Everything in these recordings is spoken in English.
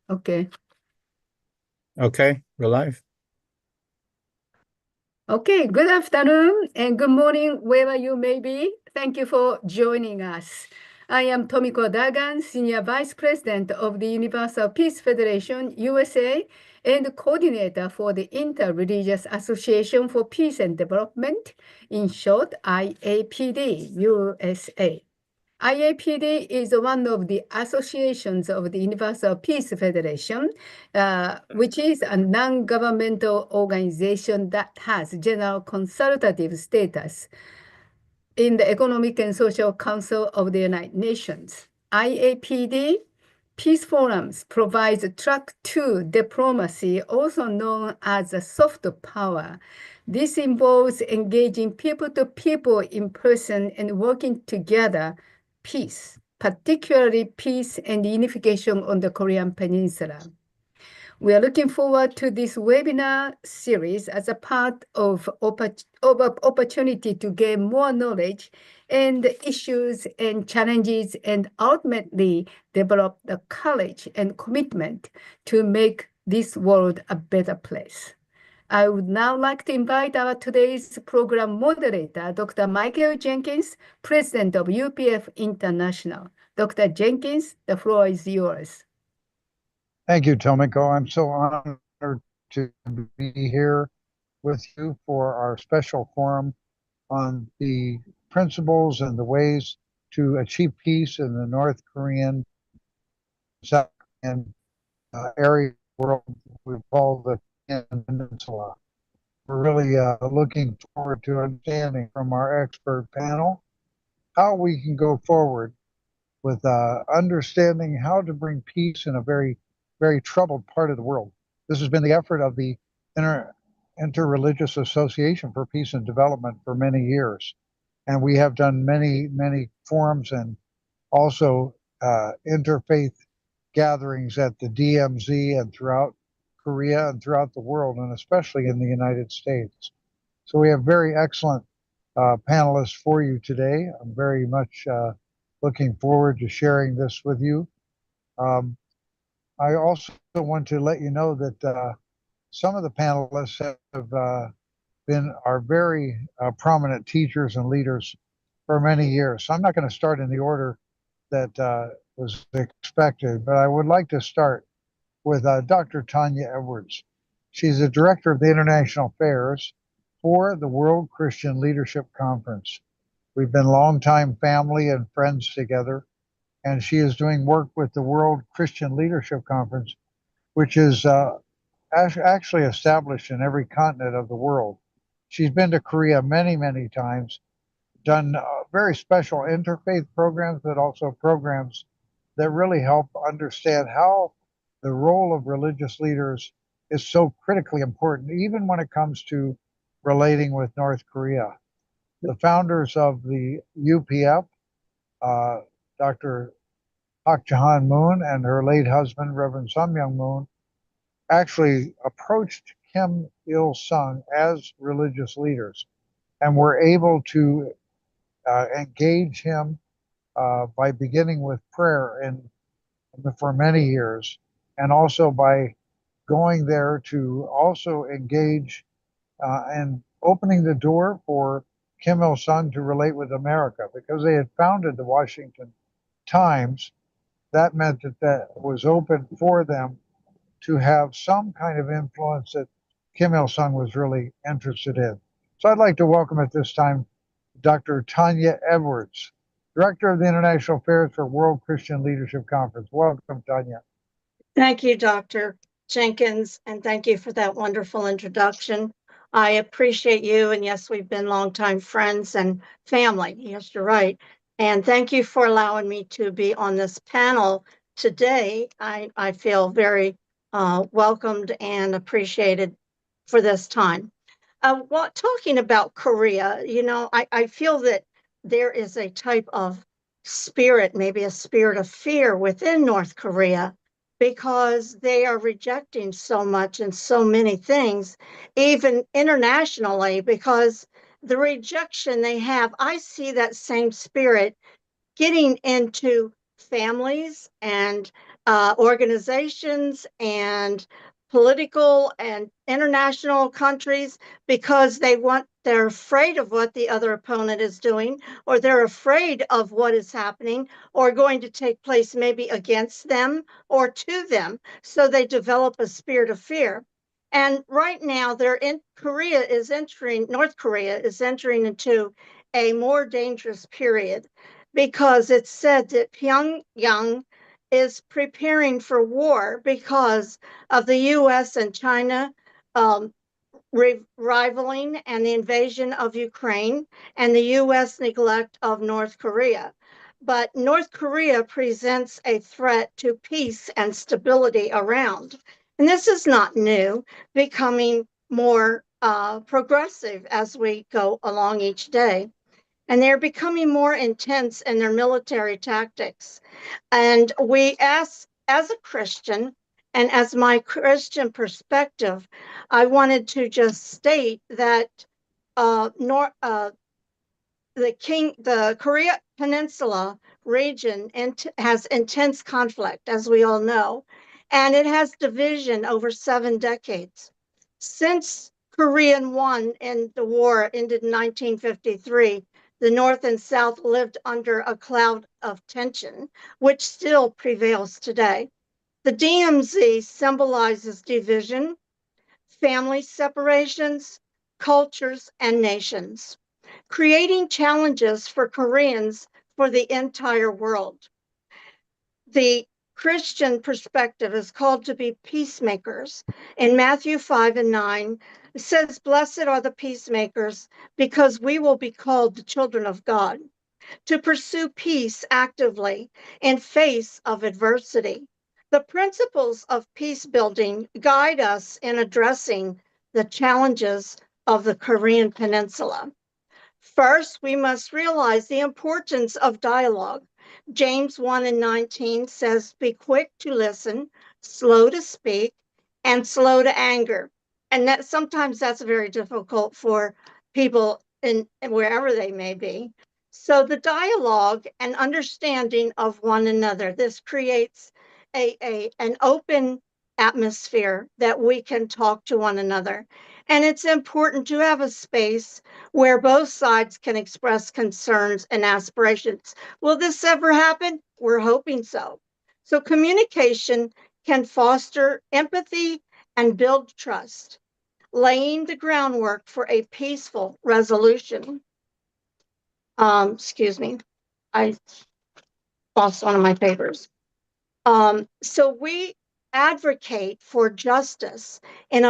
Okay. Okay, we're live. Okay, good afternoon and good morning, wherever you may be. Thank you for joining us. I am Tomiko Dagan, Senior Vice President of the Universal Peace Federation, USA, and coordinator for the Interreligious Association for Peace and Development, in short, IAPD, USA. IAPD is one of the associations of the Universal Peace Federation, which is a non-governmental organization that has general consultative status in the Economic and Social Council of the United Nations. IAPD Peace Forums provides track 2 diplomacy, also known as a soft power. This involves engaging people to people in person and working together peace, particularly peace and unification on the Korean Peninsula. We are looking forward to this webinar series as a part of opportunity to gain more knowledge and issues and challenges and ultimately develop the courage and commitment to make this world a better place. I would now like to invite our today's program moderator, Dr. Michael Jenkins, President of UPF International. Dr. Jenkins, the floor is yours. Thank you, Tomiko. I'm so honored to be here with you for our special forum on the principles and the ways to achieve peace in the North Korean, South Korean area of the world we call the Korean Peninsula. We're really looking forward to understanding from our expert panel how we can go forward with understanding how to bring peace in a very, very troubled part of the world. This has been the effort of the Interreligious Association for Peace and Development for many years. And we have done many, many forums and also interfaith gatherings at the DMZ and throughout Korea and throughout the world, and especially in the United States. So we have very excellent panelists for you today. I'm very much looking forward to sharing this with you. I also want to let you know that some of the panelists have are very prominent teachers and leaders for many years. So I'm not going to start in the order that was expected, but I would like to start with Dr. Tanya Edwards. She's the director of the International Affairs for the World Christian Leadership Conference. We've been longtime family and friends together, and she is doing work with the World Christian Leadership Conference, which is actually established in every continent of the world. She's been to Korea many, many times, done very special interfaith programs, but also programs that really help understand how the role of religious leaders is so critically important, even when it comes to relating with North Korea. The founders of the UPF, Dr. Park Jahan Moon and her late husband, Reverend Sun Myung Moon, actually approached Kim Il Sung as religious leaders and were able to engage him by beginning with prayer and for many years, and also by going there to also engage and opening the door for Kim Il Sung to relate with America, because they had founded the Washington Times. That meant that that was open for them to have some kind of influence that Kim Il Sung was really interested in. So I'd like to welcome at this time Dr. Tanya Edwards, Director of the International Affairs for World Christian Leadership Conference. Welcome, Tanya. Thank you, Dr. Jenkins, and thank you for that wonderful introduction. I appreciate you, and yes, we've been longtime friends and family. Yes, you're right. And thank you for allowing me to be on this panel today. I feel very welcomed and appreciated for this time. Talking about Korea, I feel that there is a type of spirit, maybe a spirit of fear within North Korea, because they are rejecting so much and so many things, even internationally, because the rejection they have, I see that same spirit getting into families and organizations and political and international countries because they're afraid of what the other opponent is doing, or they're afraid of what is happening or going to take place maybe against them or to them. So they develop a spirit of fear. And right now, North Korea is entering into a more dangerous period because it's said that Pyongyang is preparing for war because of the US and China um, rivaling and the invasion of Ukraine and the US neglect of North Korea. But North Korea presents a threat to peace and stability around. And this is not new, becoming more progressive as we go along each day. And they're becoming more intense in their military tactics. And we ask, as a Christian, and as my Christian perspective, I wanted to just state that the Korea Peninsula region has intense conflict, as we all know, and it has division over 7 decades. Since Korean won in the war ended in 1953, the North and South lived under a cloud of tension, which still prevails today. The DMZ symbolizes division, family separations, cultures, and nations, creating challenges for Koreans for the entire world. The Christian perspective is called to be peacemakers. In Matthew 5:9, it says, "Blessed are the peacemakers, because we will be called the children of God," to pursue peace actively in face of adversity. The principles of peace building guide us in addressing the challenges of the Korean Peninsula. First, we must realize the importance of dialogue. James 1:19 says, "Be quick to listen, slow to speak, and slow to anger." And that sometimes that's very difficult for people in wherever they may be. So the dialogue and understanding of one another, this creates an open atmosphere that we can talk to one another. And it's important to have a space where both sides can express concerns and aspirations. Will this ever happen? We're hoping so. So communication can foster empathy and build trust, laying the groundwork for a peaceful resolution. Excuse me, I lost one of my papers. So we advocate for justice. And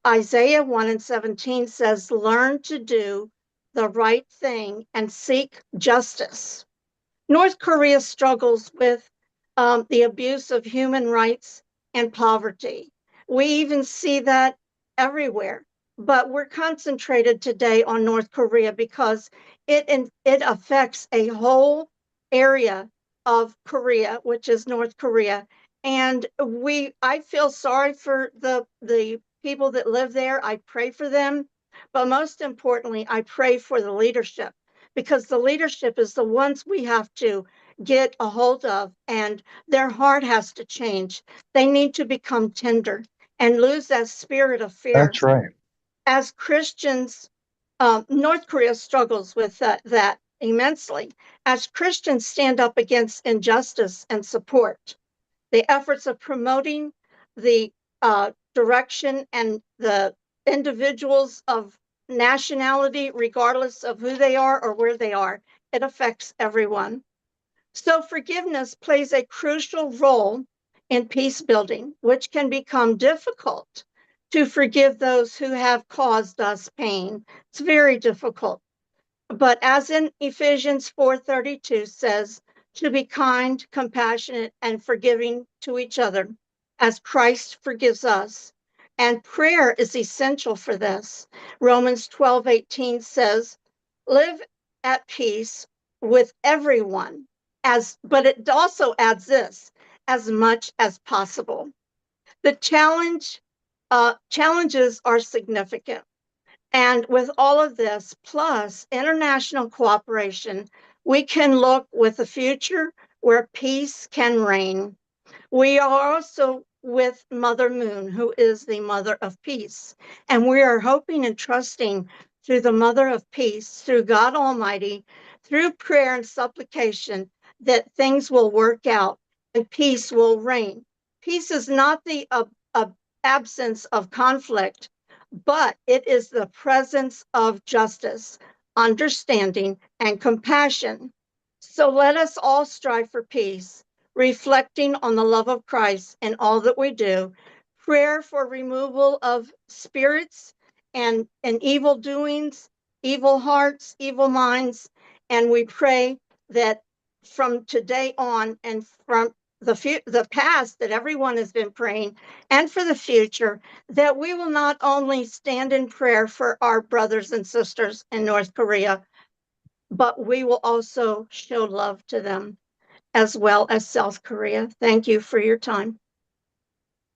Isaiah 1:17 says, "Learn to do the right thing and seek justice." North Korea struggles with the abuse of human rights and poverty. We even see that everywhere. But we're concentrated today on North Korea because it affects a whole area of Korea, which is North Korea. And I feel sorry for the people that live there. I pray for them. But most importantly, I pray for the leadership, because the leadership is the ones we have to get a hold of, and their heart has to change. They need to become tender and lose that spirit of fear. That's right. As Christians, North Korea struggles with that immensely. As Christians stand up against injustice and support the efforts of promoting the direction and the individuals of nationality, regardless of who they are or where they are. It affects everyone. So forgiveness plays a crucial role in peace building, which can become difficult to forgive those who have caused us pain. It's very difficult. But as in Ephesians 4:32 says, to be kind, compassionate, and forgiving to each other as Christ forgives us. And prayer is essential for this. Romans 12:18 says, live at peace with everyone, but it also adds this, as much as possible. The challenges are significant. And with all of this, plus international cooperation, we can look with a future where peace can reign. We are also with Mother Moon, who is the Mother of Peace. And we are hoping and trusting through the Mother of Peace, through God Almighty, through prayer and supplication, that things will work out and peace will reign. Peace is not the absence of conflict, but it is the presence of justice, understanding, and compassion. So let us all strive for peace, reflecting on the love of Christ in all that we do, prayer for removal of spirits and evil doings, evil hearts, evil minds, and we pray that from today on and from the past that everyone has been praying and for the future, that we will not only stand in prayer for our brothers and sisters in North Korea, but we will also show love to them as well as South Korea. Thank you for your time.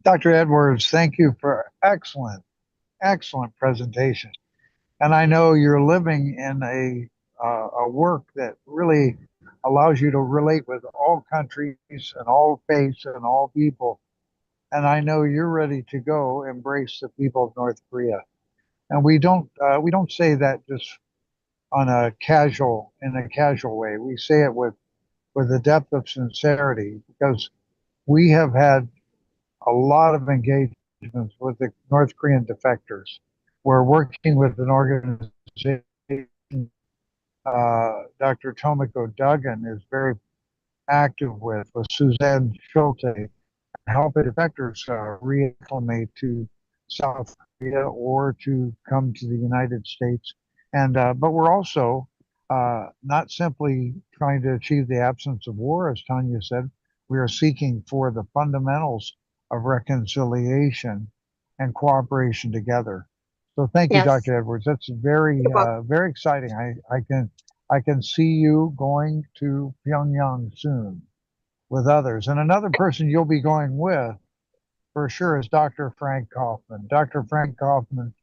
Dr. Edwards, thank you for excellent presentation. And I know you're living in a work that really allows you to relate with all countries and all faiths and all people. And I know you're ready to go embrace the people of North Korea. And we don't say that just in a casual way. We say it with a depth of sincerity because we have had a lot of engagements with the North Korean defectors. We're working with an organization, Dr. Tomiko Duggan is very active with Suzanne Schulte, helping defectors reacclimate to South Korea or to come to the United States. And but we're also not simply trying to achieve the absence of war, as Tanya said. We are seeking for the fundamentals of reconciliation and cooperation together. So thank you, Yes. Dr. Edwards. That's very exciting. I can see you going to Pyongyang soon with others. And another person you'll be going with for sure is Dr. Frank Kaufman. Dr. Frank Kaufman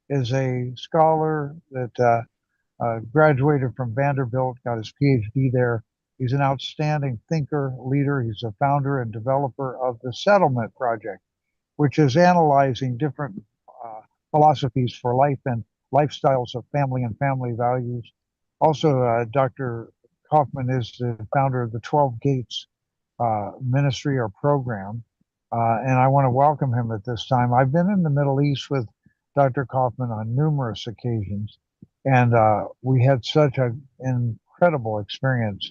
is a scholar that graduated from Vanderbilt, got his PhD there. He's an outstanding thinker, leader. He's a founder and developer of the Settlement Project, which is analyzing different philosophies for life and lifestyles of family and family values. Also, Dr. Kaufman is the founder of the 12 Gates ministry or program. And I want to welcome him at this time. I've been in the Middle East with Dr. Kaufman on numerous occasions, and we had such an incredible experience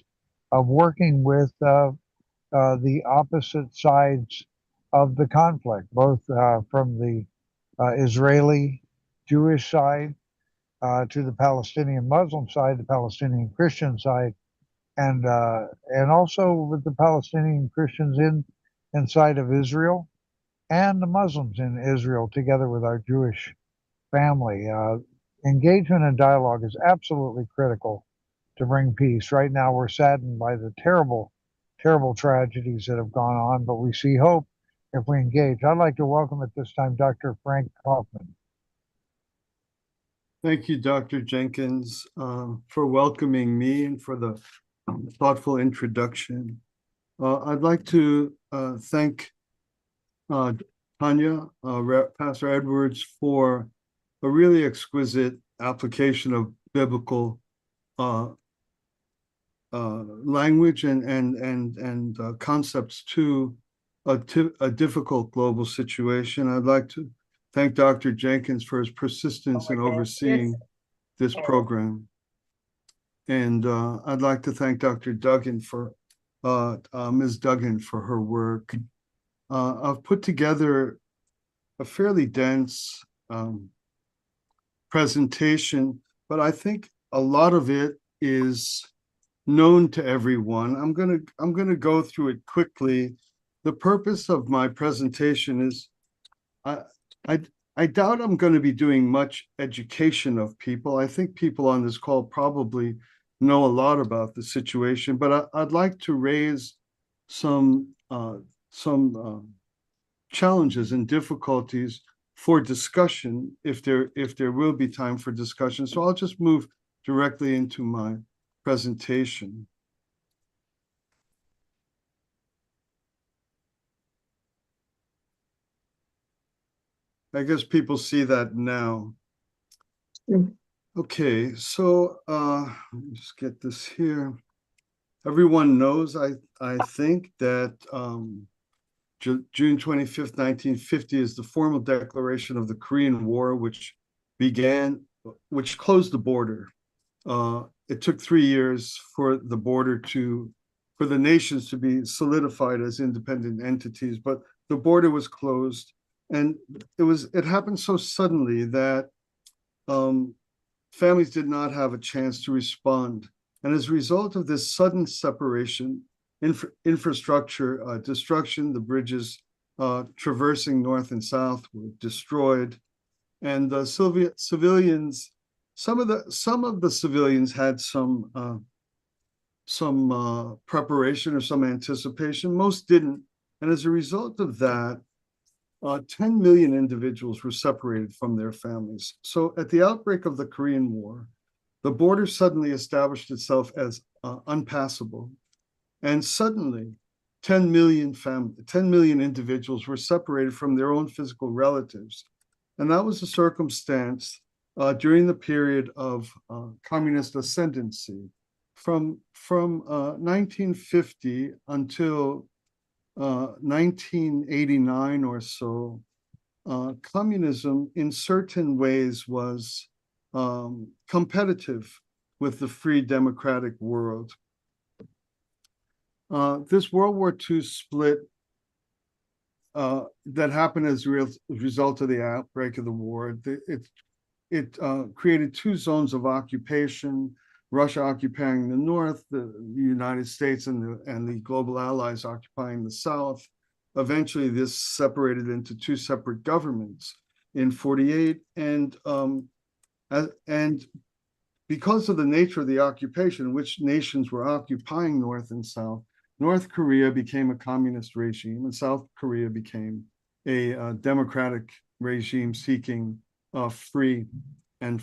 of working with the opposite sides of the conflict, both from the Israeli Jewish side to the Palestinian Muslim side, the Palestinian Christian side, and also with the Palestinian Christians inside of Israel and the Muslims in Israel, together with our Jewish family. Engagement and dialogue is absolutely critical to bring peace. Right now, we're saddened by the terrible tragedies that have gone on, but we see hope if we engage. I'd like to welcome at this time Dr. Frank Kaufman. Thank you, Dr. Jenkins, for welcoming me and for the thoughtful introduction. I'd like to thank Tanya, Pastor Edwards, for a really exquisite application of biblical language and concepts to a difficult global situation. I'd like to thank Dr. Jenkins for his persistence in overseeing this program. And I'd like to thank Dr. Duggan for Ms. Duggan for her work. I've put together a fairly dense presentation, but I think a lot of it is known to everyone. I'm gonna go through it quickly. The purpose of my presentation is I doubt I'm going to be doing much education of people. I think people on this call probably know a lot about the situation, but I'd like to raise some challenges and difficulties for discussion if there will be time for discussion. So I'll just move directly into my presentation. I guess people see that now. Mm. Okay, so let me just get this here. Everyone knows, I think, that June 25th, 1950 is the formal declaration of the Korean War, which closed the border. It took 3 years for the nations to be solidified as independent entities, but the border was closed, and it happened so suddenly that families did not have a chance to respond. And as a result of this sudden separation, infrastructure destruction, the bridges traversing north and south were destroyed, and civilians. Some of the civilians had some preparation or some anticipation. Most didn't, and as a result of that, 10 million individuals were separated from their families. So at the outbreak of the Korean War, the border suddenly established itself as unpassable. And suddenly 10 million individuals were separated from their own physical relatives. And that was a circumstance during the period of communist ascendancy from 1950 until 1989 or so. Communism in certain ways was competitive with the free democratic world. This World War II split that happened as a result of the outbreak of the war, it created two zones of occupation, Russia occupying the north, the United States and the global allies occupying the south. Eventually, this separated into two separate governments in 1948, and because of the nature of the occupation, which nations were occupying North and South, North Korea became a communist regime, and South Korea became a democratic regime seeking free and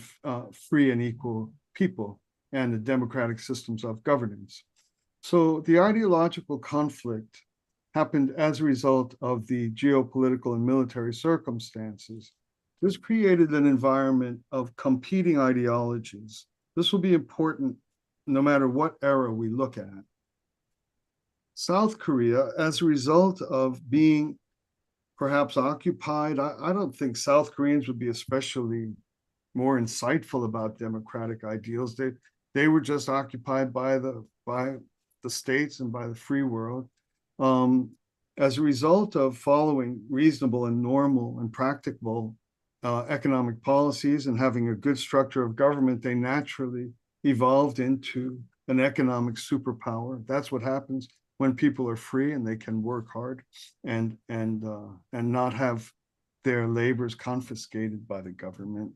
equal people and the democratic systems of governance. So the ideological conflict happened as a result of the geopolitical and military circumstances. This created an environment of competing ideologies. This will be important no matter what era we look at. South Korea, as a result of being perhaps occupied, I don't think South Koreans would be especially more insightful about democratic ideals. They were just occupied by the states and by the free world. As a result of following reasonable and normal and practicable economic policies and having a good structure of government, they naturally evolved into an economic superpower. That's what happens when people are free and they can work hard and not have their labors confiscated by the government.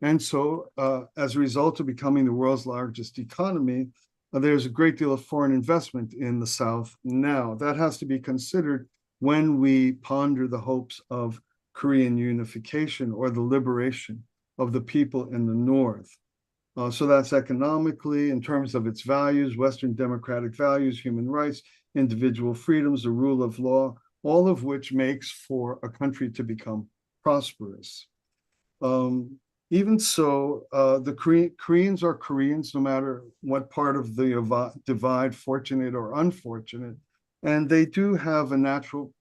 And so as a result of becoming the world's largest economy, there's a great deal of foreign investment in the South now. That has to be considered when we ponder the hopes of Korean unification or the liberation of the people in the North. So that's economically, in terms of its values, Western democratic values, human rights, individual freedoms, the rule of law, all of which makes for a country to become prosperous. Even so, the Koreans are Koreans, no matter what part of the divide, fortunate or unfortunate, and they do have a natural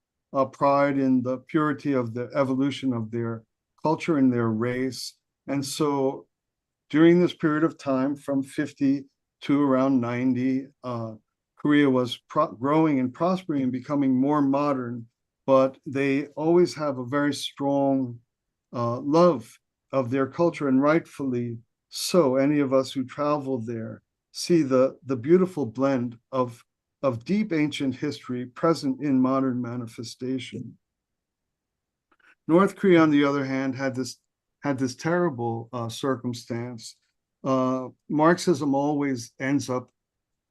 pride in the purity of the evolution of their culture and their race. And so during this period of time, from 50 to around 90, Korea was growing and prospering and becoming more modern, but they always have a very strong love of their culture, and rightfully so. Any of us who travel there see the beautiful blend of deep ancient history present in modern manifestation. North Korea, on the other hand, had this terrible circumstance. Marxism always ends up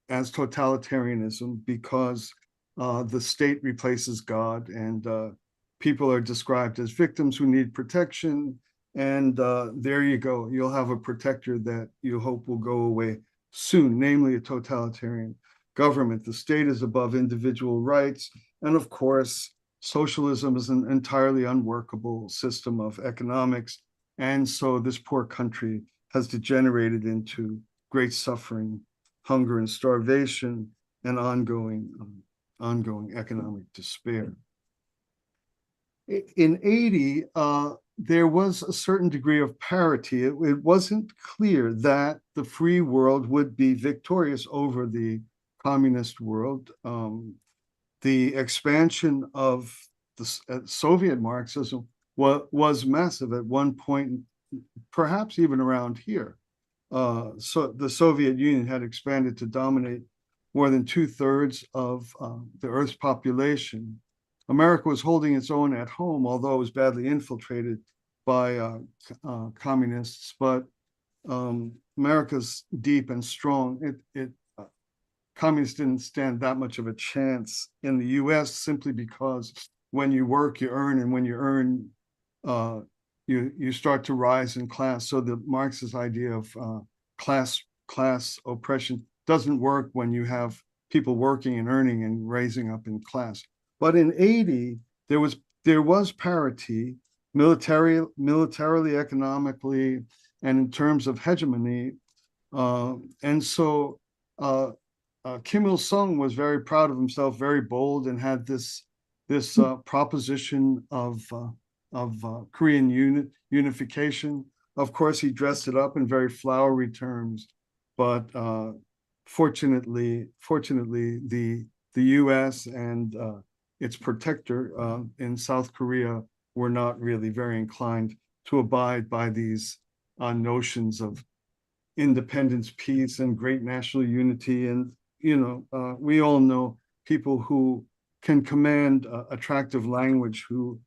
as totalitarianism because the state replaces God, and people are described as victims who need protection. And there you go. You'll have a protector that you hope will go away soon, namely a totalitarian government. The state is above individual rights. And of course, socialism is an entirely unworkable system of economics. And so this poor country has degenerated into great suffering, hunger and starvation, and ongoing economic despair. In 80, there was a certain degree of parity. It wasn't clear that the free world would be victorious over the communist world. The expansion of the Soviet Marxism was massive at one point, perhaps even around here. So the Soviet Union had expanded to dominate more than 2/3 of the Earth's population. America was holding its own at home, although it was badly infiltrated by communists. But America's deep and strong. Communists didn't stand that much of a chance in the U.S. simply because when you work, you earn, and when you earn, you start to rise in class. So the Marxist idea of class oppression doesn't work when you have people working and earning and raising up in class. But in 80, there was parity militarily, economically, and in terms of hegemony. And so Kim Il-sung was very proud of himself, very bold, and had this proposition of Korean unification. Of course, he dressed it up in very flowery terms, but fortunately, the U.S. and its protector in South Korea were not really very inclined to abide by these notions of independence, peace, and great national unity. And we all know people who can command attractive language who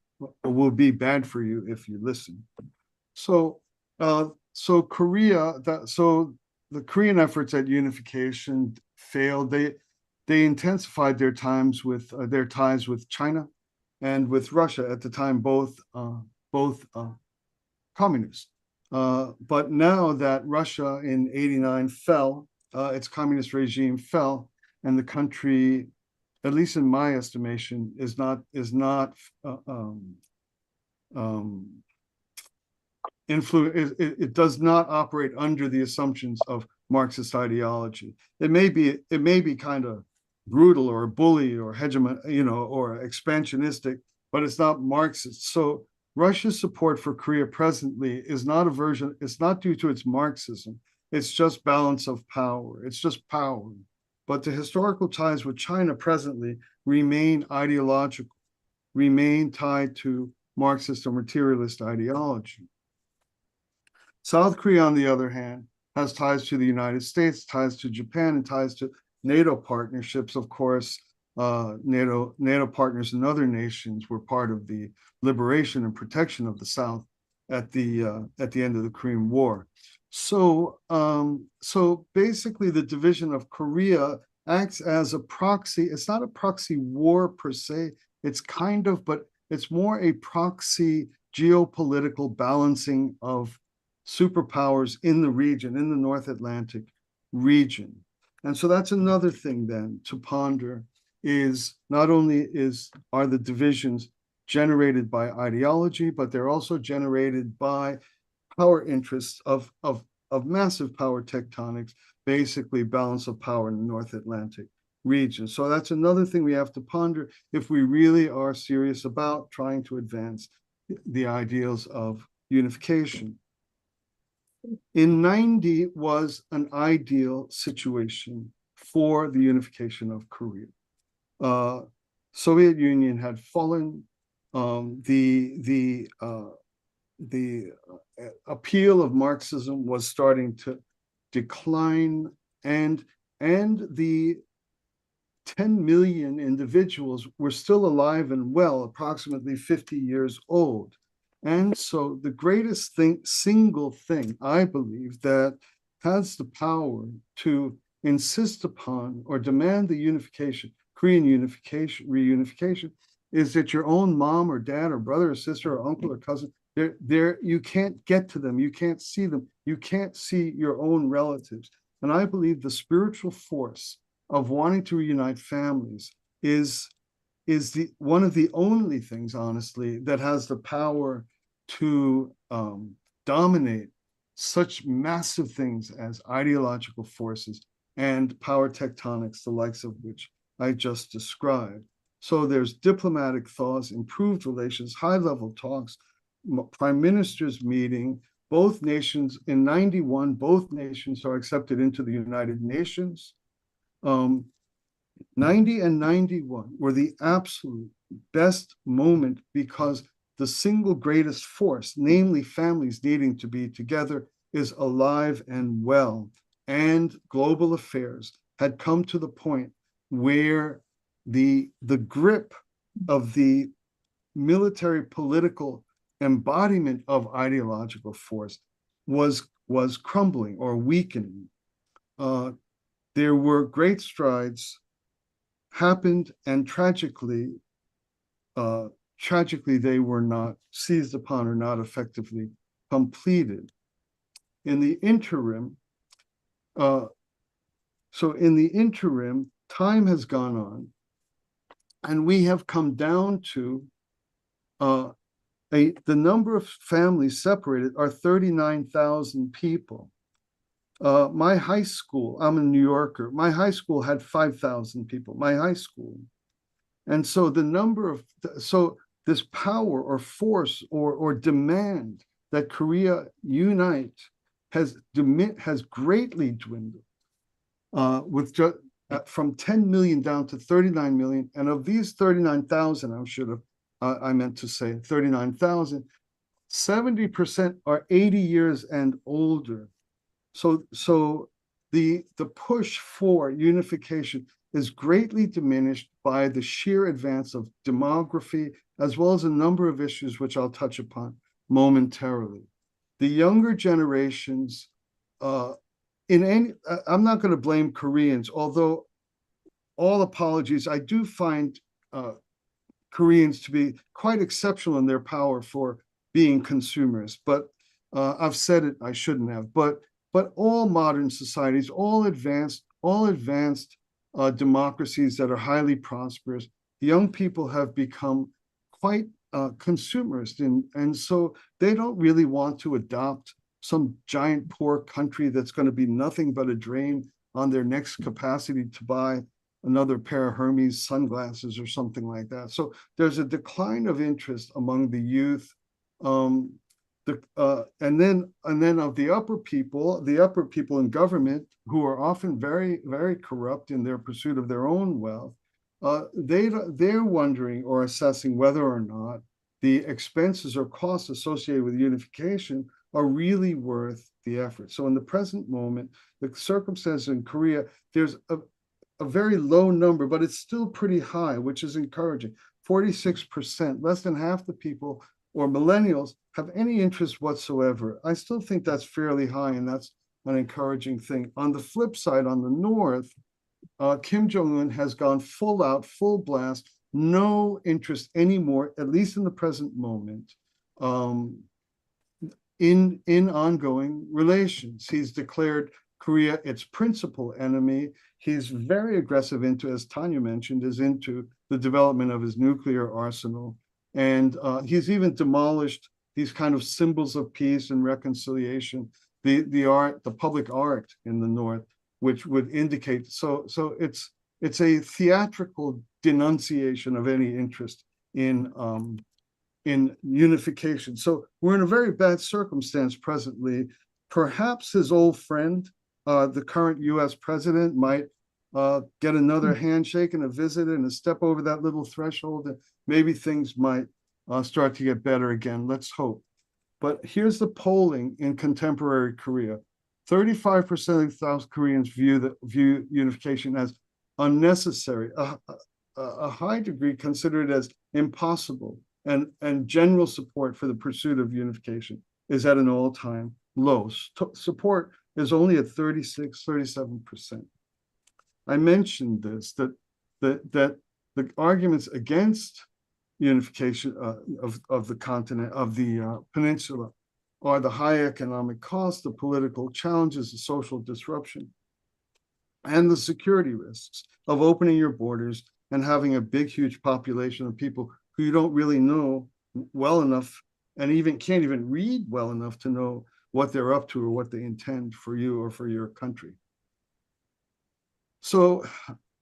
will be bad for you if you listen. So Korea, the Korean efforts at unification failed. They intensified their ties with China and with Russia at the time, both communist. But now that Russia in 89 fell, its communist regime fell, and the country, at least in my estimation, it does not operate under the assumptions of Marxist ideology. It may be kind of brutal or bully or hegemon, or expansionistic, but it's not Marxist. So Russia's support for Korea presently is not it's not due to its Marxism. It's just balance of power. It's just power. But the historical ties with China presently remain ideological, remain tied to Marxist or materialist ideology. South Korea, on the other hand, has ties to the United States, ties to Japan, and ties to NATO partnerships. Of course, NATO partners and other nations were part of the liberation and protection of the South at the end of the Korean War. So basically, the division of Korea acts as a proxy. It's not a proxy war per se. It's but it's more a proxy geopolitical balancing of superpowers in the region, in the North Atlantic region. And so that's another thing then to ponder, is not only are the divisions generated by ideology, but they're also generated by power interests of massive power tectonics, basically balance of power in the North Atlantic region. So that's another thing we have to ponder if we really are serious about trying to advance the ideals of unification. In 90 was an ideal situation for the unification of Korea. Soviet Union had fallen. The appeal of Marxism was starting to decline, and the 10 million individuals were still alive and well, approximately 50 years old. And so the greatest single thing, I believe, that has the power to insist upon or demand the unification, Korean unification, reunification, is that your own mom or dad or brother or sister or uncle or cousin, you can't get to them, you can't see them, you can't see your own relatives. And I believe the spiritual force of wanting to reunite families is one of the only things, honestly, that has the power to dominate such massive things as ideological forces and power tectonics, the likes of which I just described. So there's diplomatic thaws, improved relations, high-level talks, prime ministers meeting, both nations in 91, both nations are accepted into the United Nations. 90 and 91 were the absolute best moment because the single greatest force, namely families needing to be together, is alive and well. And global affairs had come to the point where the grip of the military political embodiment of ideological force was crumbling or weakening. There were great strides happened, and tragically they were not seized upon or not effectively completed. In the interim, time has gone on, and we have come down to the number of families separated are 39,000 people. My high school, I'm a New Yorker, my high school had 5,000 people, my high school. And so this power or force or demand that Korea unite has greatly dwindled from 10 million down to 39 million. And of these 39,000, I meant to say 39,000, 70% are 80 years and older. So the push for unification is greatly diminished by the sheer advance of demography, as well as a number of issues which I'll touch upon momentarily. The younger generations, I'm not going to blame Koreans, although all apologies, I do find Koreans to be quite exceptional in their power for being consumers. But I've said it, I shouldn't have. But all modern societies, all advanced democracies that are highly prosperous, young people have become quite consumerist, and so they don't really want to adopt some giant poor country that's going to be nothing but a drain on their next capacity to buy another pair of Hermes sunglasses or something like that. So there's a decline of interest among the youth. And then of the upper people in government, who are often very, very corrupt in their pursuit of their own wealth, they're wondering or assessing whether or not the expenses or costs associated with unification are really worth the effort. So in the present moment, the circumstances in Korea, there's a very low number, but it's still pretty high, which is encouraging. 46%, less than half the people or millennials have any interest whatsoever. I still think that's fairly high, and that's an encouraging thing. On the flip side, on the north, Kim Jong-un has gone full out, full blast, no interest anymore, at least in the present moment, in ongoing relations. He's declared Korea its principal enemy. He's very aggressive into, as Tanya mentioned, into the development of his nuclear arsenal. And he's even demolished these kind of symbols of peace and reconciliation, the public art in the north, which would indicate, so it's a theatrical denunciation of any interest in unification. So we're in a very bad circumstance presently. Perhaps his old friend, the current US president, might get another handshake and a visit and a step over that little threshold, and maybe things might start to get better again. Let's hope. But here's the polling in contemporary Korea. 35% of South Koreans view unification as unnecessary. A high degree consider it as impossible, and general support for the pursuit of unification is at an all-time low. Support is only at 37%. I mentioned this, that the arguments against unification of the continent, of the peninsula, are the high economic cost, the political challenges, the social disruption, and the security risks of opening your borders and having a big, huge population of people who you don't really know well enough and even can't even read well enough to know what they're up to or what they intend for you or for your country. So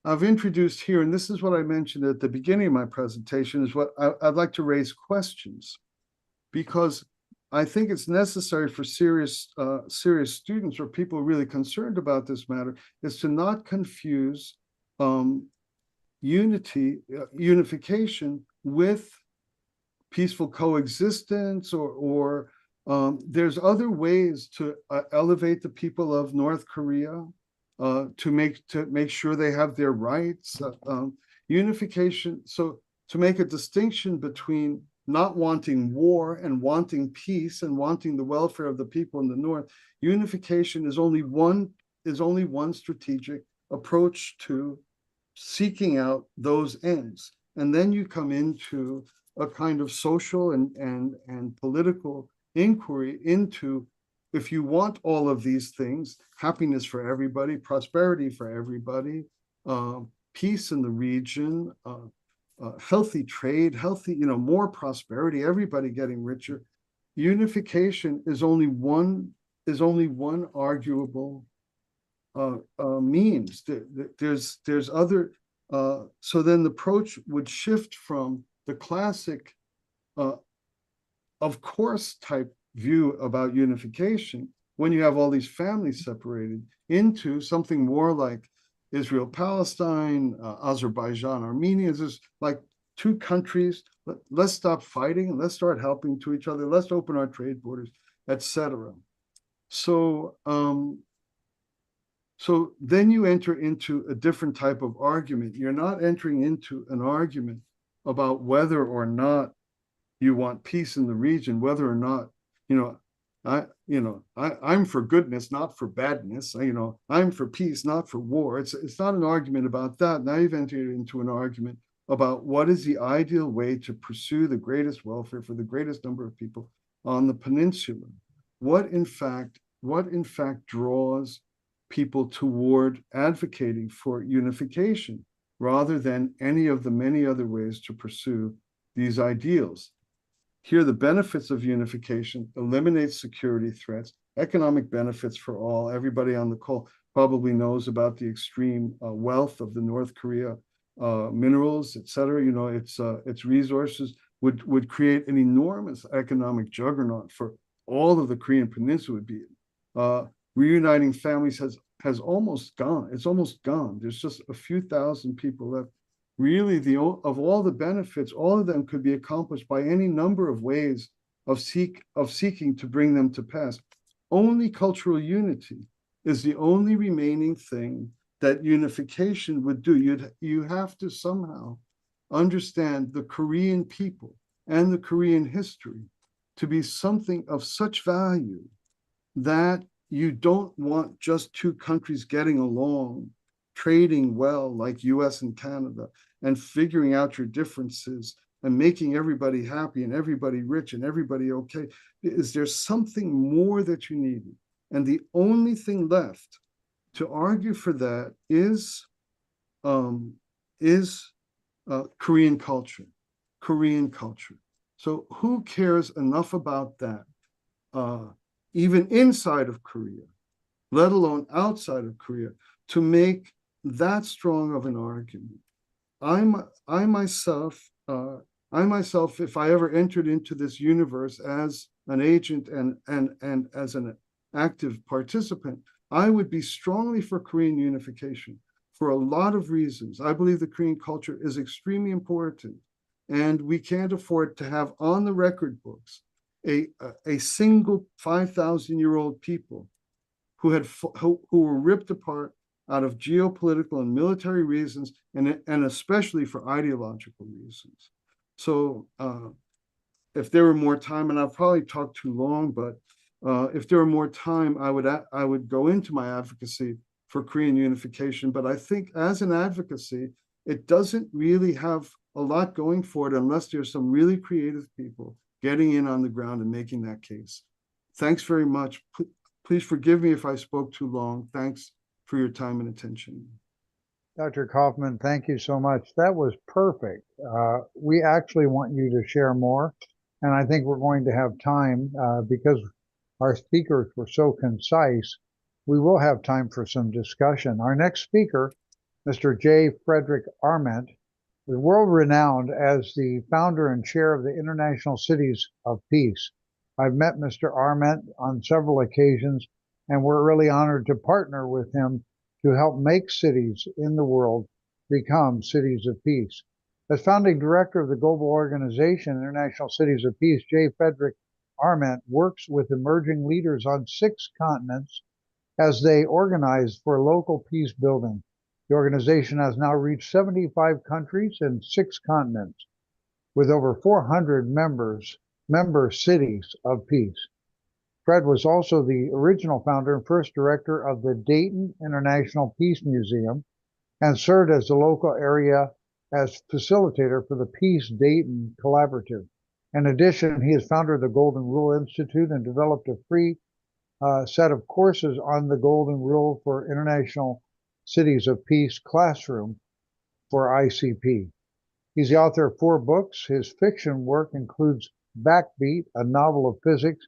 I've introduced here, and this is what I mentioned at the beginning of my presentation, is what I'd like to raise questions, because I think it's necessary for serious students or people really concerned about this matter is to not confuse unification with peaceful coexistence, or there's other ways to elevate the people of North Korea, to make sure they have their rights. Unification, so to make a distinction between not wanting war and wanting peace and wanting the welfare of the people in the North, unification is only one strategic approach to seeking out those ends. And then you come into a kind of social and political inquiry into, if you want all of these things, happiness for everybody, prosperity for everybody, peace in the region, healthy trade, more prosperity, everybody getting richer. Unification is only one arguable means. There's other. So then the approach would shift from the classic, of course type view about unification, when you have all these families separated, into something more like Israel, Palestine, Azerbaijan, Armenia. Is just like two countries. Let's stop fighting and let's start helping to each other. Let's open our trade borders, etc. So, so then you enter into a different type of argument. You're not entering into an argument about whether or not you want peace in the region, whether or not, I'm for goodness, not for badness. I'm for peace, not for war. It's not an argument about that. Now you've entered into an argument about what is the ideal way to pursue the greatest welfare for the greatest number of people on the peninsula. What in fact draws people toward advocating for unification rather than any of the many other ways to pursue these ideals. Here, the benefits of unification eliminates security threats, economic benefits for all. Everybody on the call probably knows about the extreme wealth of the North Korea minerals, etc. Its resources would create an enormous economic juggernaut for all of the Korean Peninsula. Would be reuniting families has almost gone. It's almost gone. There's just a few thousand people left. Really, of all the benefits, all of them could be accomplished by any number of ways of seeking to bring them to pass. Only cultural unity is the only remaining thing that unification would do. You have to somehow understand the Korean people and the Korean history to be something of such value that you don't want just two countries getting along, trading well like US and Canada, and figuring out your differences and making everybody happy and everybody rich and everybody okay. Is there something more that you need? And the only thing left to argue for that is Korean culture. Korean culture. So who cares enough about that, even inside of Korea, let alone outside of Korea, to make that strong of an argument? I myself, if I ever entered into this universe as an agent and as an active participant, I would be strongly for Korean unification for a lot of reasons. I believe the Korean culture is extremely important, and we can't afford to have on the record books a single 5,000-year-old people who were ripped apart out of geopolitical and military reasons, and especially for ideological reasons. So if there were more time, and I've probably talked too long, but if there were more time, I would go into my advocacy for Korean unification. But I think as an advocacy, it doesn't really have a lot going for it unless there's some really creative people getting in on the ground and making that case. Thanks very much. Please forgive me if I spoke too long. Thanks for your time and attention. Dr. Kaufman, thank you so much. That was perfect. We actually want you to share more, and I think we're going to have time because our speakers were so concise. We will have time for some discussion. Our next speaker, Mr. J. Frederick Arment, is world renowned as the founder and chair of the International Cities of Peace. I've met Mr. Arment on several occasions, and we're really honored to partner with him to help make cities in the world become cities of peace. As founding director of the global organization International Cities of Peace, J. Frederick Arment works with emerging leaders on 6 continents as they organize for local peace building. The organization has now reached 75 countries and 6 continents with over 400 member cities of peace. Fred was also the original founder and first director of the Dayton International Peace Museum and served as the local area as facilitator for the Peace Dayton Collaborative. In addition, he is founder of the Golden Rule Institute and developed a free set of courses on the Golden Rule for International Cities of Peace Classroom for ICP. He's the author of 4 books. His fiction work includes Backbeat, a novel of physics,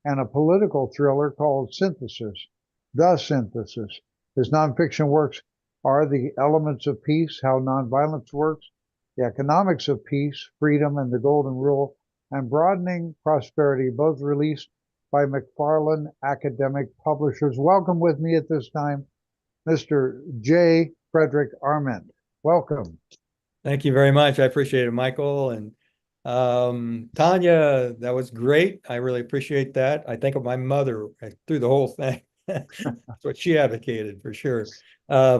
and a political thriller called Synthesis, The Synthesis. His nonfiction works are The Elements of Peace, How Nonviolence Works, The Economics of Peace, Freedom and the Golden Rule, and Broadening Prosperity, both released by McFarland Academic Publishers. Welcome with me at this time, Mr. J. Frederick Arment. Welcome. Thank you very much. I appreciate it, Michael. And Tanya, that was great. I really appreciate that. I think of my mother through the whole thing. That's what she advocated for sure.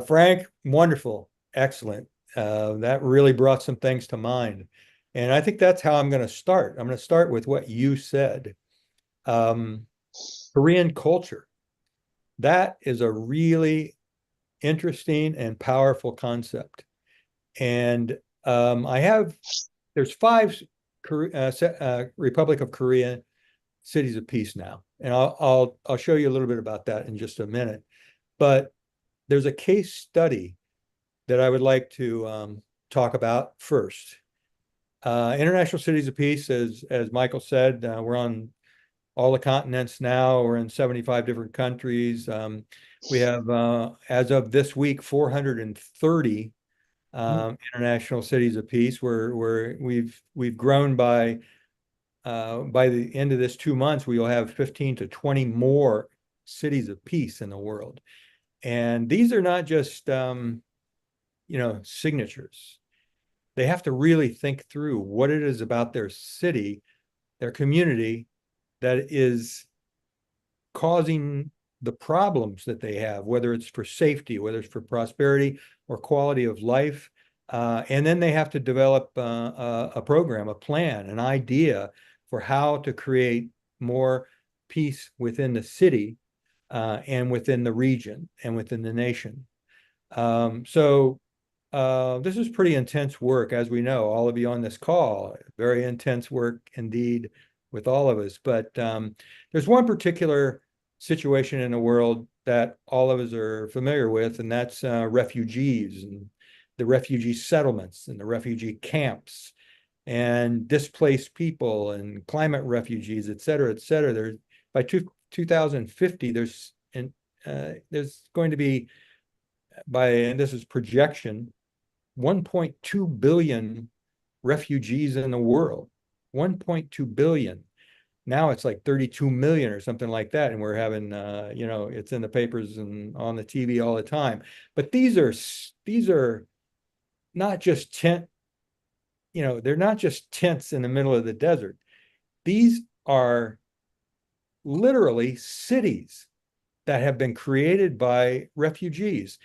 Frank, wonderful, excellent. That really brought some things to mind. And I think that's how I'm going to start. I'm going to start with what you said. Korean culture. That is a really interesting and powerful concept. And there's 5 Republic of Korea cities of peace now. And I'll show you a little bit about that in just a minute. But there's a case study that I would like to talk about first. International Cities of Peace, as Michael said, we're on all the continents now. We're in 75 different countries. We have, as of this week, 430 international cities of peace. We've grown by the end of this 2 months, we will have 15 to 20 more cities of peace in the world. And these are not just signatures. They have to really think through what it is about their city, their community, that is causing the problems that they have, whether it's for safety, whether it's for prosperity or quality of life. And then they have to develop a program, a plan, an idea for how to create more peace within the city and within the region and within the nation. So this is pretty intense work, as we know, all of you on this call, very intense work indeed with all of us. But there's one particular situation in the world that all of us are familiar with, and that's refugees and the refugee settlements and the refugee camps and displaced people and climate refugees, et cetera, et cetera. There's by 2050, there's going to be, and this is projection, 1.2 billion refugees in the world. 1.2 billion. Now it's like 32 million or something like that. And we're having, it's in the papers and on the TV all the time. But these are not just they're not just tents in the middle of the desert. These are literally cities that have been created by refugees.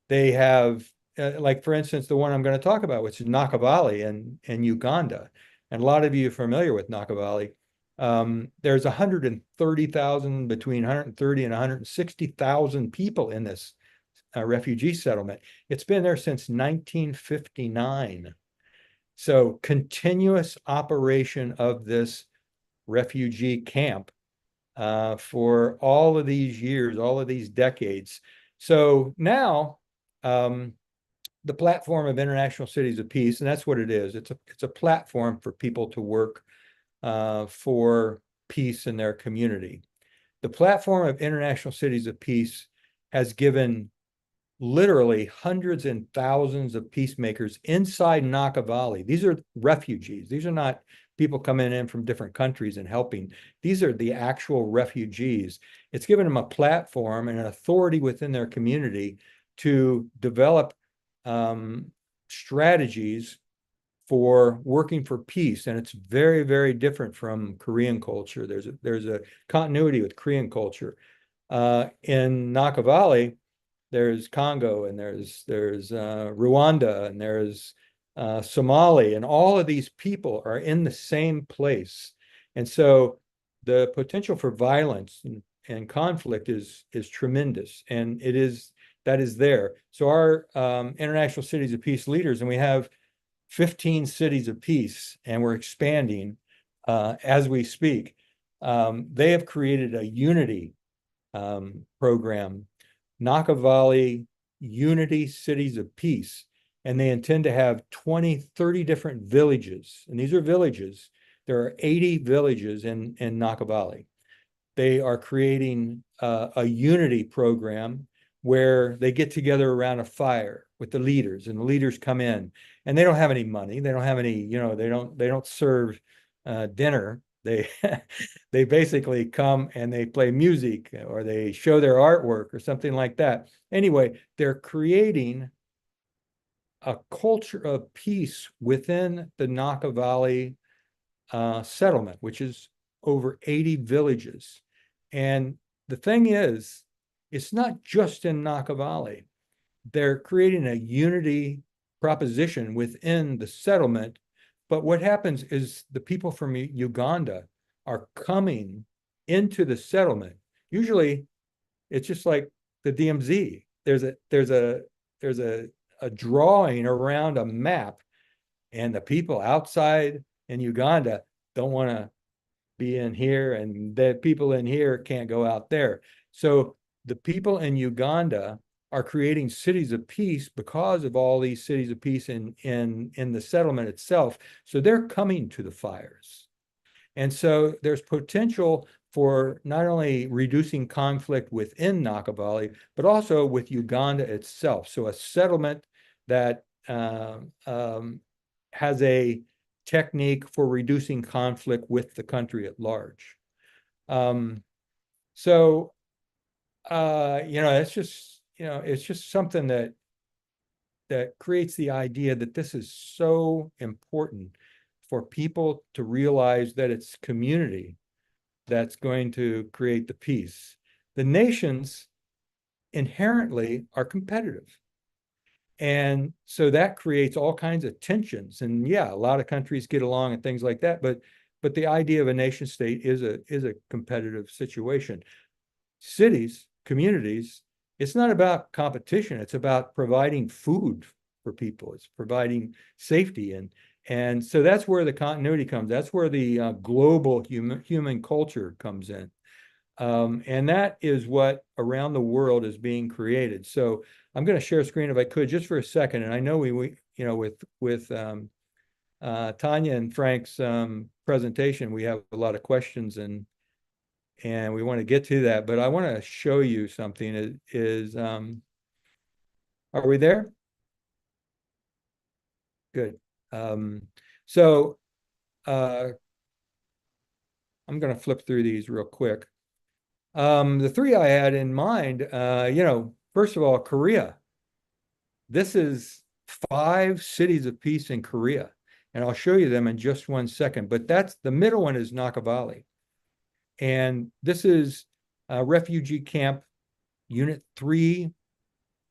They have, like, for instance, the one I'm going to talk about, which is Nakivale in Uganda. And a lot of you are familiar with Nakivale. There's 130,000, between 130 and 160,000 people in this refugee settlement. It's been there since 1959. So continuous operation of this refugee camp for all of these years, all of these decades. So now the platform of International Cities of Peace, and that's what it is. It's a platform for people to work for peace in their community. The platform of International Cities of Peace has given literally hundreds and thousands of peacemakers inside Naka Valley. These are refugees. These are not people coming in from different countries and helping. These are the actual refugees. It's given them a platform and an authority within their community to develop strategies for working for peace. And it's very, very different from Korean culture. There's a continuity with Korean culture. In Naka Valley, there's Congo, and there's Rwanda, and there's Somali, and all of these people are in the same place. And so the potential for violence and conflict is tremendous, and that is there. So our International Cities of Peace leaders, and we have 15 cities of peace, and we're expanding as we speak. They have created a unity program, Naka Valley Unity Cities of Peace, and they intend to have 20, 30 different villages. And these are villages. There are 80 villages in Naka Valley. They are creating a unity program where they get together around a fire with the leaders, and the leaders come in, and they don't have any money. They don't have any, they don't serve dinner. They they basically come and they play music, or they show their artwork or something like that. Anyway, they're creating a culture of peace within the Naka Valley settlement, which is over 80 villages. And the thing is, it's not just in Naka Valley. They're creating a unity proposition within the settlement. But what happens is the people from Uganda are coming into the settlement. Usually it's just like the DMZ. There's a drawing around a map, and the people outside in Uganda don't want to be in here, and the people in here can't go out there. So the people in Uganda are creating cities of peace because of all these cities of peace in the settlement itself. So they're coming to the fires. And so there's potential for not only reducing conflict within Naka Valley, but also with Uganda itself. So a settlement that has a technique for reducing conflict with the country at large. It's just something that creates the idea that this is so important for people to realize that it's community that's going to create the peace. The nations inherently are competitive. And so that creates all kinds of tensions. And yeah, a lot of countries get along and things like that, but the idea of a nation state is a competitive situation. Cities, communities, it's not about competition. It's about providing food for people. It's providing safety. And so that's where the continuity comes. That's where the global human culture comes in. And that is what around the world is being created. So I'm going to share a screen if I could just for a second. And I know with Tanya and Frank's presentation, we have a lot of questions and we want to get to that. But I want to show you something. Are we there? Good. So I'm going to flip through these real quick. The three I had in mind, first of all, Korea. This is 5 cities of peace in Korea, and I'll show you them in just one second. But that's the middle one is Naka Valley, and this is Refugee Camp Unit 3,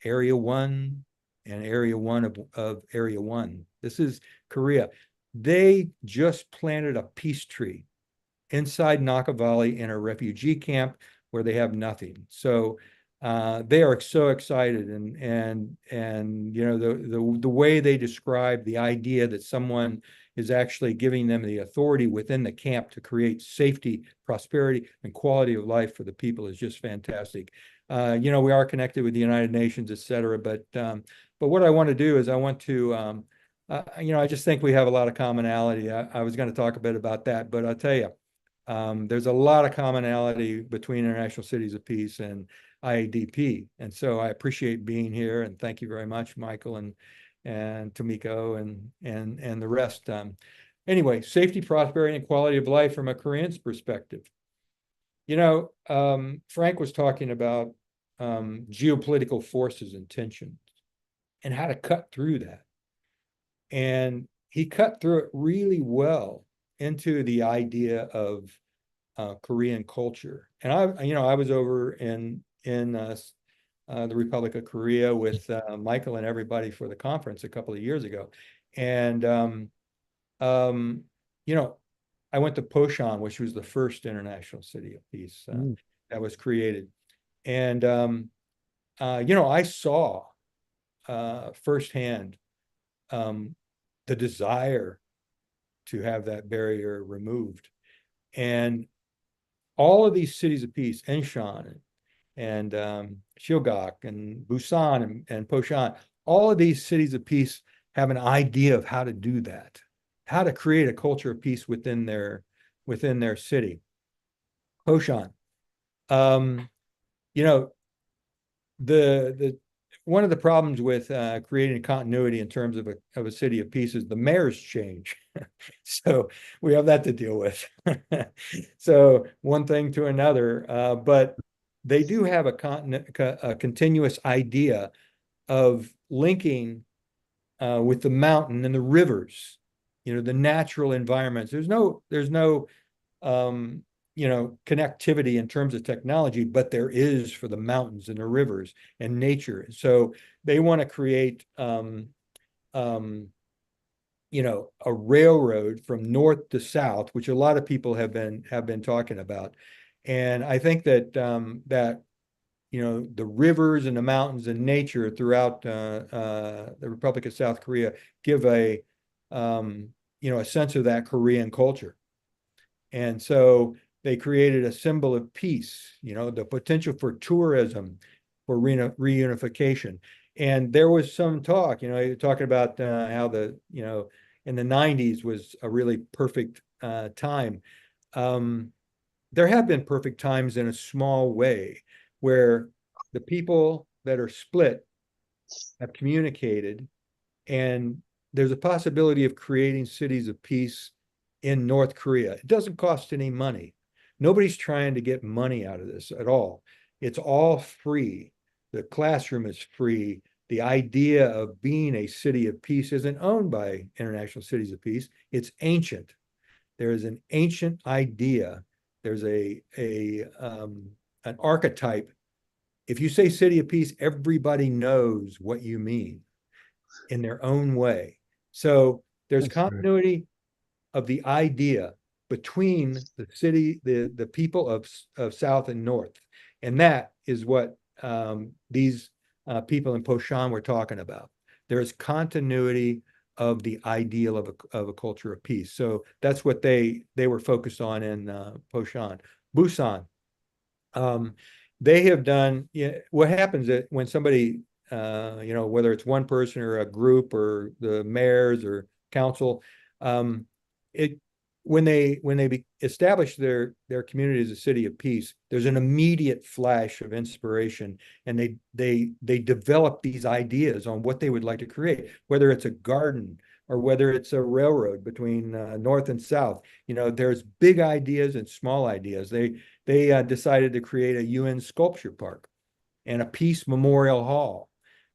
Area 1, and Area 1 of Area 1. This is Korea. They just planted a peace tree inside Naka Valley in a refugee camp where they have nothing. So they are so excited, and the way they describe the idea that someone is actually giving them the authority within the camp to create safety, prosperity, and quality of life for the people is just fantastic. We are connected with the United Nations, et cetera, but But what I want to do is I want to, I just think we have a lot of commonality. I was going to talk a bit about that, but I'll tell you, there's a lot of commonality between International Cities of Peace and IADP. And so I appreciate being here, and thank you very much, Michael and Tomiko and the rest. Anyway, safety, prosperity, and quality of life from a Korean's perspective. Frank was talking about geopolitical forces and tensions and how to cut through that. And he cut through it really well into the idea of Korean culture. And I was over in the Republic of Korea with Michael and everybody for the conference a couple of years ago. And I went to Poshan, which was the first international city of peace that was created. And I saw firsthand the desire to have that barrier removed. And all of these cities of peace, Enshan and Shilgak and Busan and Poshan, all of these cities of peace have an idea of how to do that, how to create a culture of peace within their city. Poshan, the one of the problems with creating continuity in terms of a city of peace is the mayors change. So we have that to deal with. So one thing to another, but they do have a continuous idea of linking with the mountain and the rivers, the natural environments. There's no connectivity in terms of technology, but there is for the mountains and the rivers and nature. So they want to create, a railroad from north to south, which a lot of people have been talking about. And I think that the rivers and the mountains and nature throughout the Republic of South Korea give a sense of that Korean culture. And so they created a symbol of peace, the potential for tourism, for reunification. And there was some talk, you're talking about how in the 90s was a really perfect time. There have been perfect times in a small way where the people that are split have communicated, and there's a possibility of creating cities of peace in North Korea. It doesn't cost any money. Nobody's trying to get money out of this at all. It's all free. The classroom is free. The idea of being a city of peace isn't owned by International Cities of Peace. It's ancient. There is an ancient idea. There's an archetype. If you say city of peace, everybody knows what you mean in their own way. So there's continuity of the idea between the city, the people of South and North. And that is what these people in Poshan were talking about. There is continuity of the ideal of a culture of peace. So that's what they were focused on in Poshan. Busan, they have done, what happens when somebody, whether it's one person or a group or the mayors or council, when they establish their community as a city of peace, there's an immediate flash of inspiration, and they develop these ideas on what they would like to create, whether it's a garden or whether it's a railroad between north and south. There's big ideas and small ideas. They decided to create a UN sculpture park and a peace memorial hall.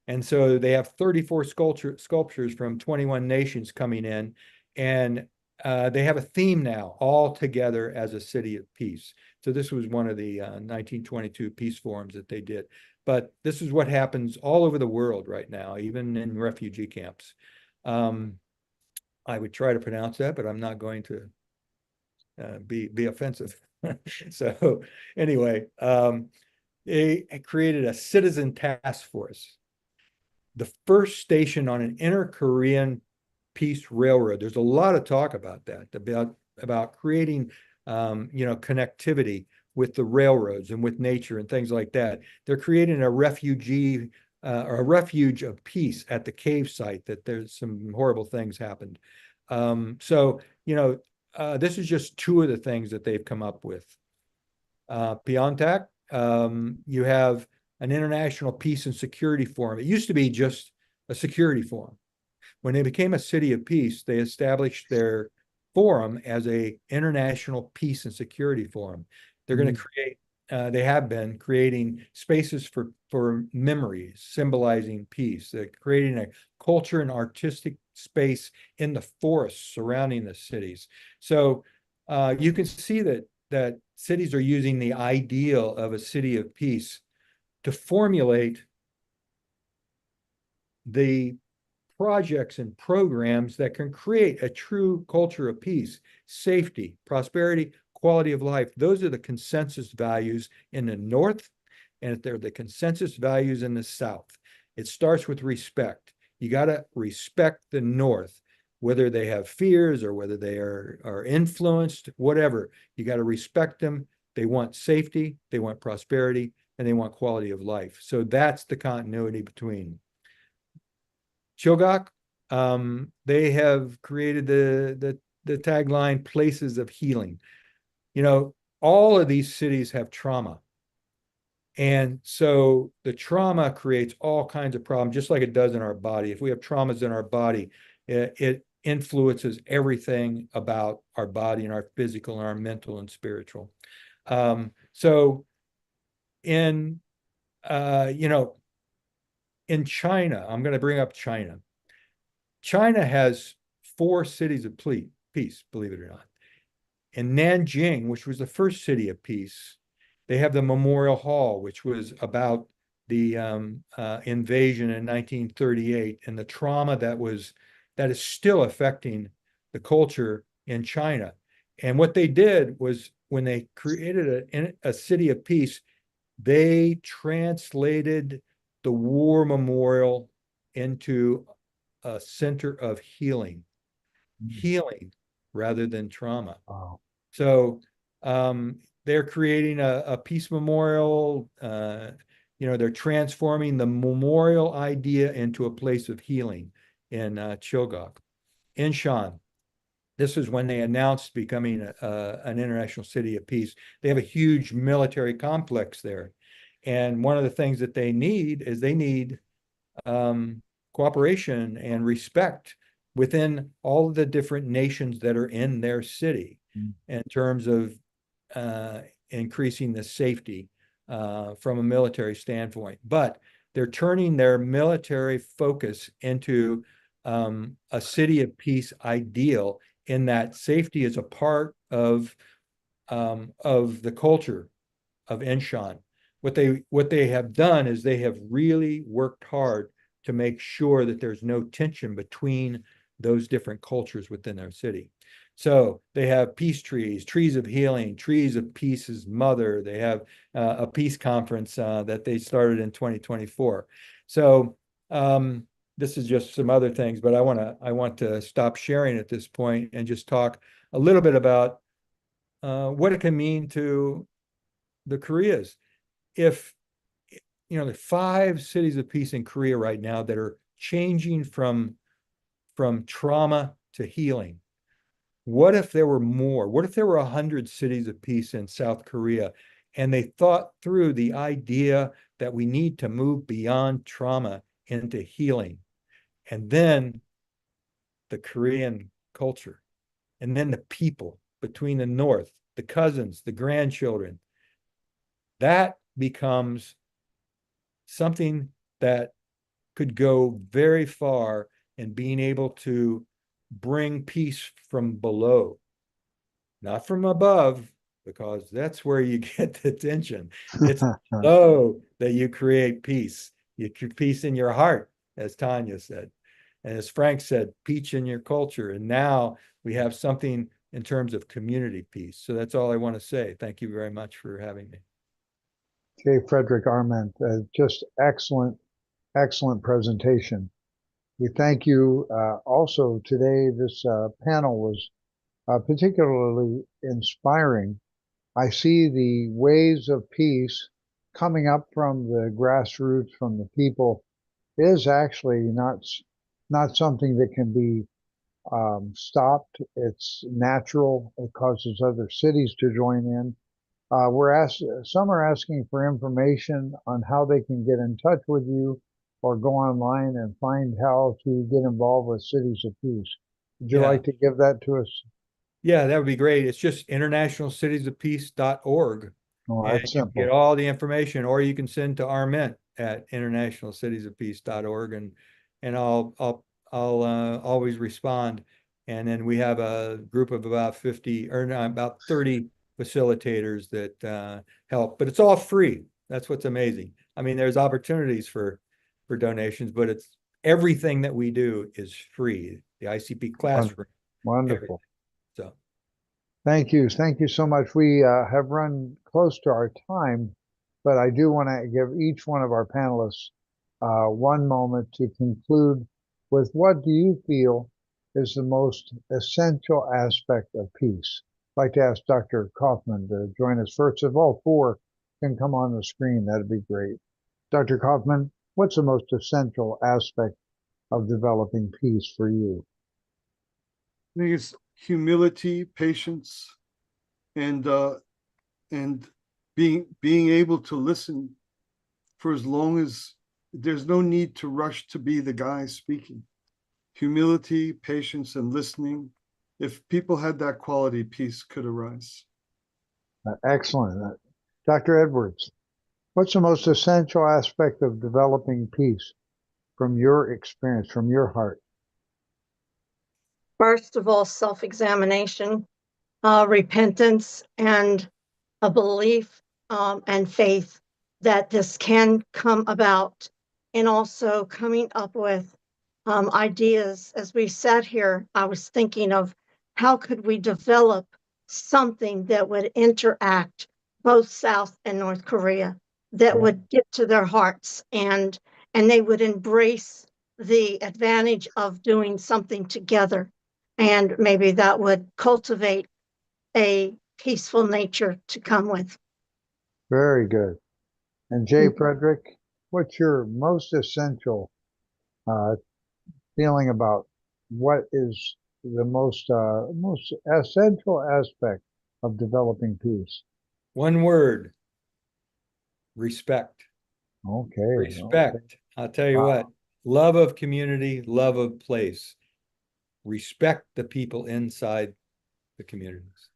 And so they have 34 sculptures from 21 nations coming in, and they have a theme now, all together as a city of peace. So this was one of the 1922 peace forums that they did. But this is what happens all over the world right now, even in refugee camps. I would try to pronounce that, but I'm not going to be offensive. So anyway, they created a citizen task force, the first station on an inter-Korean peace railroad. There's a lot of talk about that, about creating connectivity with the railroads and with nature and things like that. They're creating a refugee or a refuge of peace at the cave site, that there's some horrible things happened. So, this is just two of the things that they've come up with. Piontek, you have an International Peace and Security Forum. It used to be just a security forum. When they became a city of peace, they established their forum as a International Peace and Security Forum. They're going to create, they have been creating spaces for memories, symbolizing peace. They're creating a culture and artistic space in the forests surrounding the cities. So you can see that cities are using the ideal of a city of peace to formulate the projects and programs that can create a true culture of peace, safety, prosperity, quality of life. Those are the consensus values in the North, and they're the consensus values in the South. It starts with respect. You got to respect the North, whether they have fears or whether they are influenced, whatever. You got to respect them. They want safety, they want prosperity, and they want quality of life. So that's the continuity between. Chilgok, they have created the tagline "Places of Healing." All of these cities have trauma. And so the trauma creates all kinds of problems, just like it does in our body. If we have traumas in our body, it influences everything about our body and our physical and our mental and spiritual. So in China, I'm going to bring up China. China has 4 cities of peace, believe it or not. In Nanjing, which was the first city of peace, they have the Memorial Hall, which was about the invasion in 1938 and the trauma that is still affecting the culture in China. And what they did was, when they created a city of peace, they translated the war memorial into a center of healing rather than trauma. Wow. So they're creating a peace memorial. They're transforming the memorial idea into a place of healing in Chilgok. Inshan, this is when they announced becoming an international city of peace. They have a huge military complex there. And one of the things that they need is cooperation and respect within all of the different nations that are in their city in terms of increasing the safety from a military standpoint. But they're turning their military focus into a city of peace ideal, in that safety is a part of the culture of Inshan. What they have done is they have really worked hard to make sure that there's no tension between those different cultures within their city. So they have peace trees of healing, trees of peace's mother. They have a peace conference that they started in 2024. So this is just some other things, but I want to stop sharing at this point and just talk a little bit about what it can mean to the Koreas. If the 5 cities of peace in Korea right now that are changing from trauma to healing. What if there were more? What if there were 100 cities of peace in South Korea, and they thought through the idea that we need to move beyond trauma into healing, and then the Korean culture, and then the people between the North, the cousins, the grandchildren, that becomes something that could go very far in being able to bring peace from below, not from above, because that's where you get the tension. It's below that you create peace. You create peace in your heart, as Tanya said. And as Frank said, peace in your culture. And now we have something in terms of community peace. So that's all I want to say. Thank you very much for having me. J. Frederick Arment, just excellent presentation. We thank you. Also today, this panel was particularly inspiring. I see the ways of peace coming up from the grassroots, from the people is actually not something that can be stopped. It's natural. It causes other cities to join in. Some are asking for information on how they can get in touch with you or go online and find how to get involved with Cities of Peace. Would you Yeah. like to give that to us? Yeah, that would be great. It's just internationalcitiesofpeace.org. Oh, And that's you can get simple. all the information, or you can send to our mint at internationalcitiesofpeace.org, and I'll always respond. And then we have a group of about 50 or no, about 30 facilitators that help, but it's all free. That's what's amazing. I mean, there's opportunities for donations, but it's everything that we do is free. The ICP classroom, Wonderful. everything. So Thank you. Thank you so much. We have run close to our time, but I do want to give each one of our panelists one moment to conclude with what do you feel is the most essential aspect of peace? I'd like to ask Dr. Kaufman to join us first. If all four can come on the screen, that'd be great. Dr. Kaufman, what's the most essential aspect of developing peace for you? I think it's humility, patience, and being able to listen for as long as there's no need to rush to be the guy speaking. Humility, patience, and listening. If people had that quality, peace could arise. Excellent. Dr. Edwards, what's the most essential aspect of developing peace from your experience, from your heart? First of all, self-examination, repentance, and a belief and faith that this can come about, and also coming up with ideas. As we sat here, I was thinking of how could we develop something that would interact both South and North Korea, that would get to their hearts, and they would embrace the advantage of doing something together, and maybe that would cultivate a peaceful nature to come with. Very good. And Jay Frederick, what's your most essential feeling about what is the most essential aspect of developing peace? one word, respect. Okay. Respect. I'll tell you Wow. what, love of community, love of place. Respect the people inside the communities.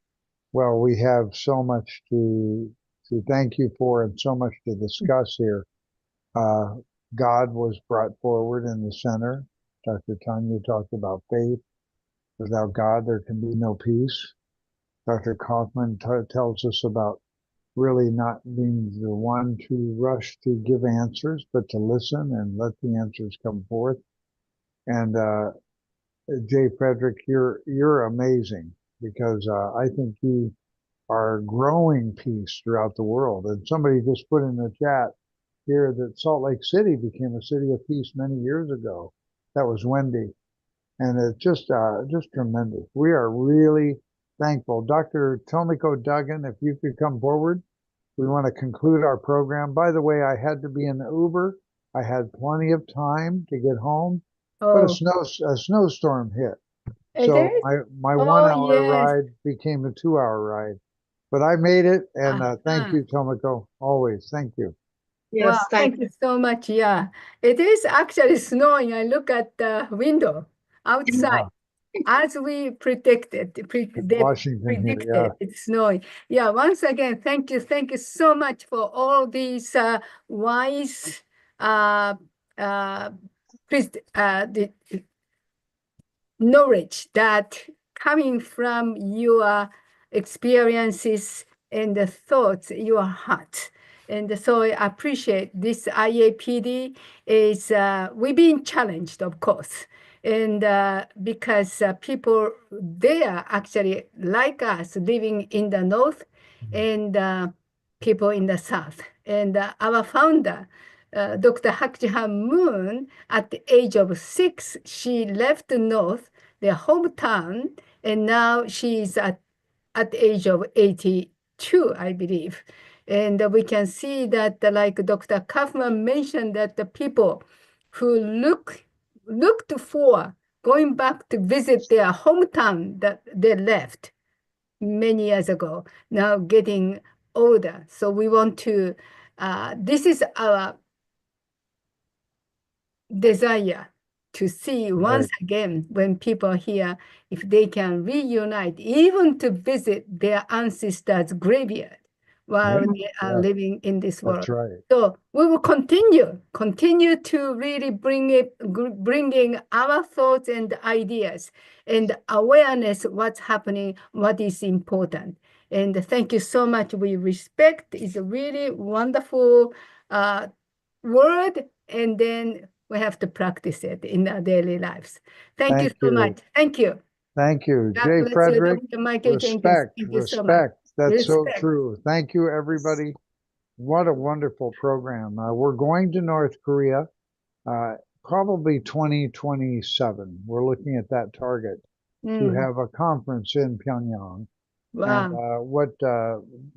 Well, we have so much to thank you for and so much to discuss here. God was brought forward in the center. Dr. Tanya talked about faith. Without God, there can be no peace. Dr. Kaufman tells us about really not being the one to rush to give answers, but to listen and let the answers come forth. And Jay Frederick, you're amazing because I think you are growing peace throughout the world. And somebody just put in the chat here that Salt Lake City became a city of peace many years ago. That was Wendy. And it's just tremendous. We are really thankful. Dr. Tomiko Duggan, if you could come forward, we want to conclude our program. By the way, I had to be in the Uber. I had plenty of time to get home, but a snowstorm hit. So my 1 hour yes. ride became a 2 hour ride. But I made it, and thank you, Tomiko. Always, thank you. Yes, Wow, thank you so much. Yeah, it is actually snowing. I look at the window outside as we predicted. They Washington here, predicted it's snowing. Yeah, once again, thank you. Thank you so much for all these wise the knowledge that coming from your experiences and the thoughts, your heart. And so I appreciate this IAPD is, we've been challenged, of course. And because people there actually like us living in the North and people in the South. And our founder, Dr. Hak Ji-han Moon, at the age of 6, she left the North, their hometown, and now she's at the age of 82, I believe. And we can see that, like Dr. Kaufman mentioned, that the people who looked for going back to visit their hometown that they left many years ago, now getting older. So we want to, this is our desire to see once again when people here, if they can reunite, even to visit their ancestors' graveyard while Yeah, they are yeah. living in this world. That's right. So we will continue to really bringing our thoughts and ideas and awareness what's happening, what is important. And thank you so much. We respect is a really wonderful word, and then we have to practice it in our daily lives. Thank you Thank so you. much. Thank you. Thank you. God Jay bless you, Frederick, Dr. Michael Jenkins. respect, Thank you so much. respect. That's so Respect. true. Thank you, everybody. What a wonderful program. We're going to North Korea, probably 2027. We're looking at that target to have a conference in Pyongyang. Wow. And what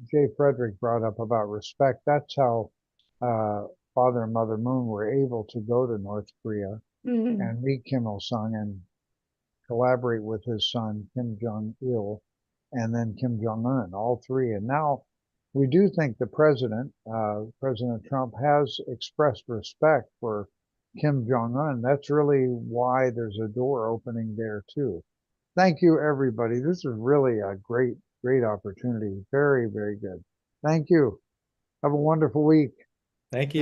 Jay Frederick brought up about respect, that's how Father and Mother Moon were able to go to North Korea and meet Kim Il-sung and collaborate with his son, Kim Jong-il, and then Kim Jong-un, all three. And now we do think the president, President Trump, has expressed respect for Kim Jong-un. That's really why there's a door opening there too. Thank you, everybody. This is really a great, great opportunity. Very, very good. Thank you. Have a wonderful week. Thank you.